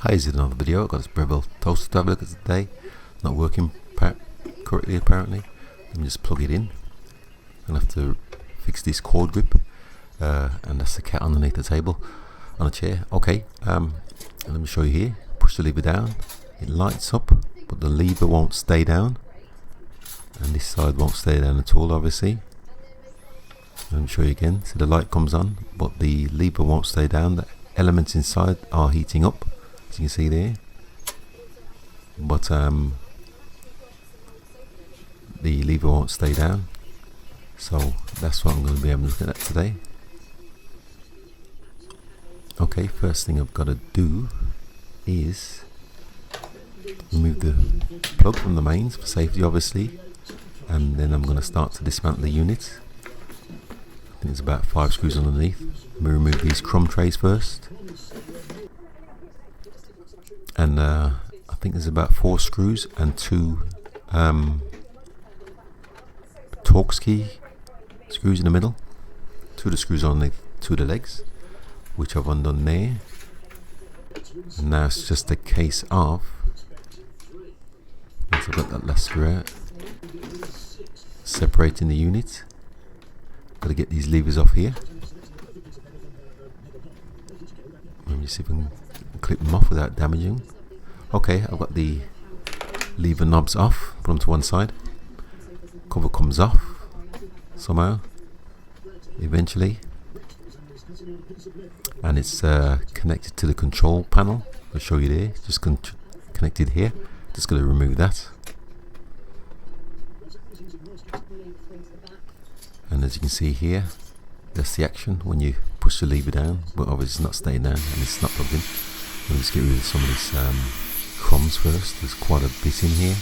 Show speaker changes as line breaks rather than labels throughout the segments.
Hi, is it another video? I've got this Breville toaster tablet today. Not working correctly apparently. Let me just plug it in. I'm going to have to fix this cord grip. And that's the cat underneath the table on a chair. Okay, and let me show you here. Push the lever down. It lights up, but the lever won't stay down. And this side won't stay down at all, obviously. Let me show you again. So the light comes on, but the lever won't stay down. The elements inside are heating up, as you can see there. But the lever won't stay down. So that's what I'm going to be able to look at today. Okay, first thing I've got to do is remove the plug from the mains for safety, obviously. And then I'm going to start to dismantle the unit. I think there's about 5 screws underneath. Let me remove these crumb trays first. And I think there's about 4 screws and 2 Torx key screws in the middle. 2 of the screws on the 2 of the legs, which I've undone there. And now it's just a case of, once I've got that last screw out, separating the unit. Got to get these levers off here. Let me see if I can clip them off without damaging. Okay, I've got the lever knobs off. Put them to one side. Cover comes off somehow, eventually, and it's connected to the control panel. I'll show you there. It's just connected here. Just going to remove that. And as you can see here, that's the action when you push the lever down, but obviously it's not staying down and it's not plugged in. Let me just get rid of some of these crumbs first. There's quite a bit in here.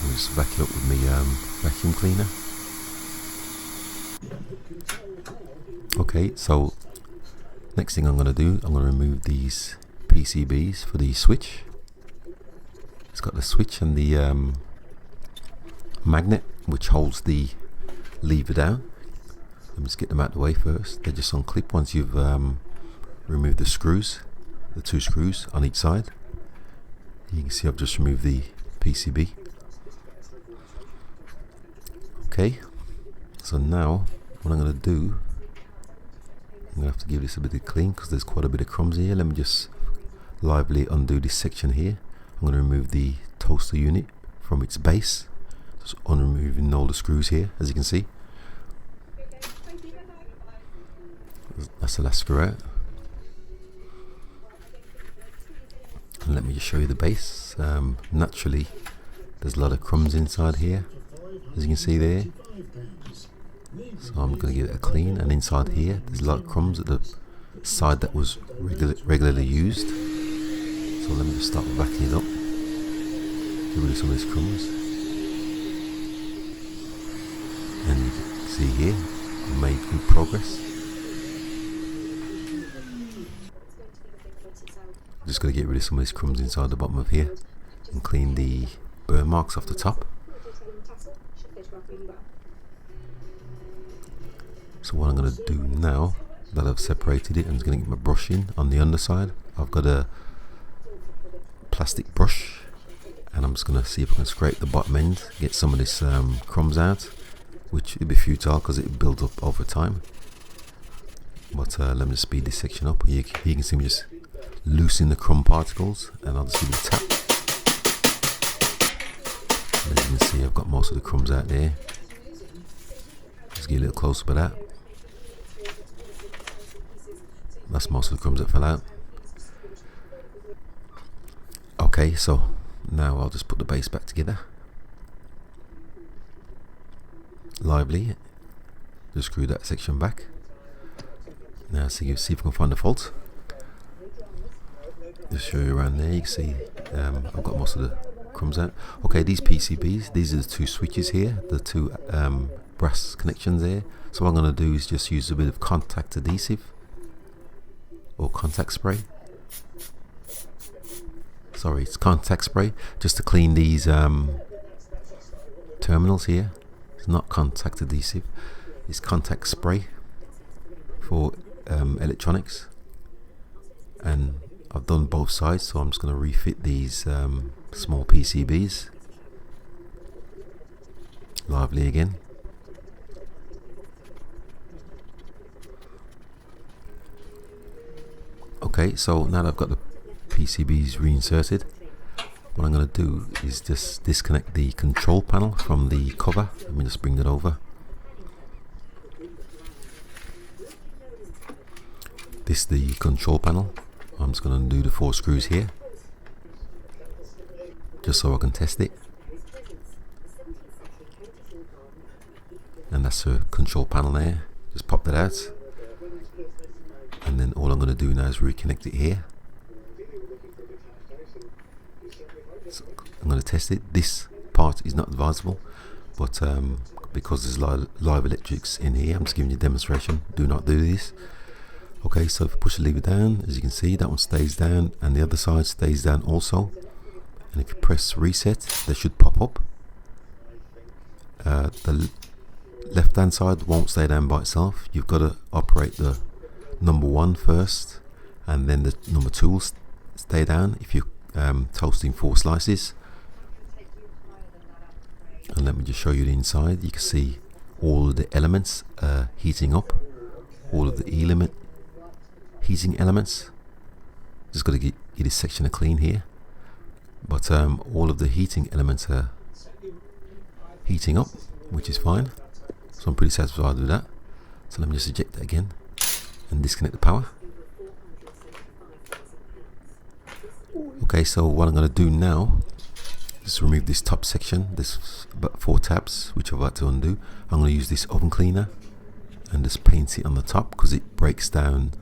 I'll just vac it up with my vacuum cleaner. Okay, so next thing I'm going to do, I'm going to remove these PCBs for the switch. It's got the switch and the magnet which holds the lever down. Let me just get them out of the way first. They're just on clip once you've removed the screws, the 2 screws on each side. You can see I've just removed the PCB. Okay, so now what I'm going to do, I'm going to have to give this a bit of clean because there's quite a bit of crumbs here. Let me just lively undo this section here. I'm going to remove the toaster unit from its base. Just unremoving all the screws here, as you can see. That's the last screw out. And let me just show you the base. Naturally, there's a lot of crumbs inside here, as you can see there. So I'm going to give it a clean, and inside here there's a lot of crumbs at the side that was regularly used. So let me just start backing it up. Get rid of some of these crumbs. And you can see here, I've made good progress. Just going to get rid of some of these crumbs inside the bottom of here and clean the burn marks off the top. So what I'm going to do now that I've separated it, I'm just going to get my brush in on the underside. I've got a plastic brush and I'm just going to see if I can scrape the bottom end, get some of this crumbs out, which will be futile because it will build up over time. But let me just speed this section up. You can see me just loosen the crumb particles, and I'll just give it a tap. And as you can see, I've got most of the crumbs out there. Just get a little closer with that. That's most of the crumbs that fell out. Okay, so now I'll just put the base back together. Lively. Just screw that section back. Now see if I can find the fault. Just show you around there. You can see I've got most of the crumbs out. Okay, these PCBs, these are the 2 switches here, the 2 brass connections there. So what I'm going to do is just use a bit of contact adhesive or contact spray. Sorry, it's contact spray, just to clean these terminals here. It's not contact adhesive, it's contact spray for electronics. And I've done both sides, so I'm just going to refit these small PCBs. Lively again. Okay, so now that I've got the PCBs reinserted, what I'm going to do is just disconnect the control panel from the cover. Let me just bring that over. This is the control panel. I'm just going to undo the 4 screws here, just so I can test it. And that's the control panel there. Just pop that out. And then all I'm going to do now is reconnect it here. So I'm going to test it. This part is not advisable, but because there's live electrics in here, I'm just giving you a demonstration. Do not do this. Okay, so if I push the lever down, as you can see, that one stays down and the other side stays down also. And if you press reset, they should pop up. The left hand side won't stay down by itself. You've got to operate the number 1 first, and then the number 2 will stay down if you're toasting 4 slices. And let me just show you the inside. You can see all of the elements heating up, all of the heating elements. Just got to get this section a clean here, but all of the heating elements are heating up, which is fine, so I'm pretty satisfied with that. So let me just eject that again and disconnect the power. Okay, so what I'm going to do now is remove this top section. This about 4 tabs which I've had to undo. I'm going to use this oven cleaner and just paint it on the top because it breaks down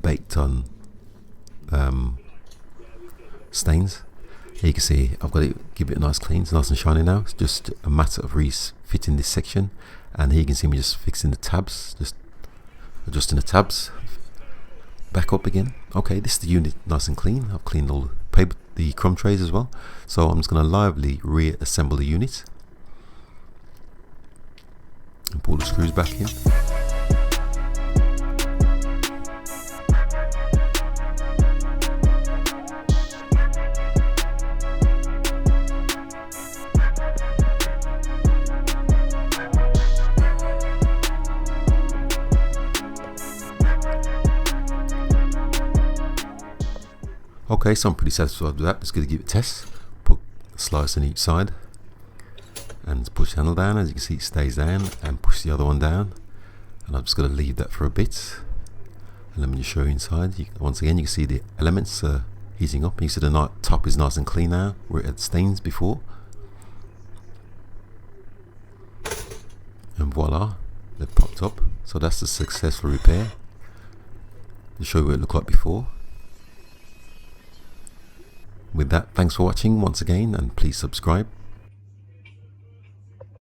baked on stains. Here you can see I've got it, give it a nice clean. It's nice and shiny now. It's just a matter of refitting this section, and here you can see me just fixing the tabs, just adjusting the tabs back up again. Okay, this is the unit nice and clean. I've cleaned all the crumb trays as well, so I'm just going to lively reassemble the unit and pull the screws back in. Okay, so I'm pretty satisfied with that. Just going to give it a test. Put a slice on each side and push the handle down. As you can see, it stays down, and push the other one down. And I'm just going to leave that for a bit. And let me just show you inside. Once again, you can see the elements heating up. You see the top is nice and clean now, where it had stains before. And voila, they've popped up. So that's a successful repair. To show you what it looked like before. With that, thanks for watching once again, and please subscribe.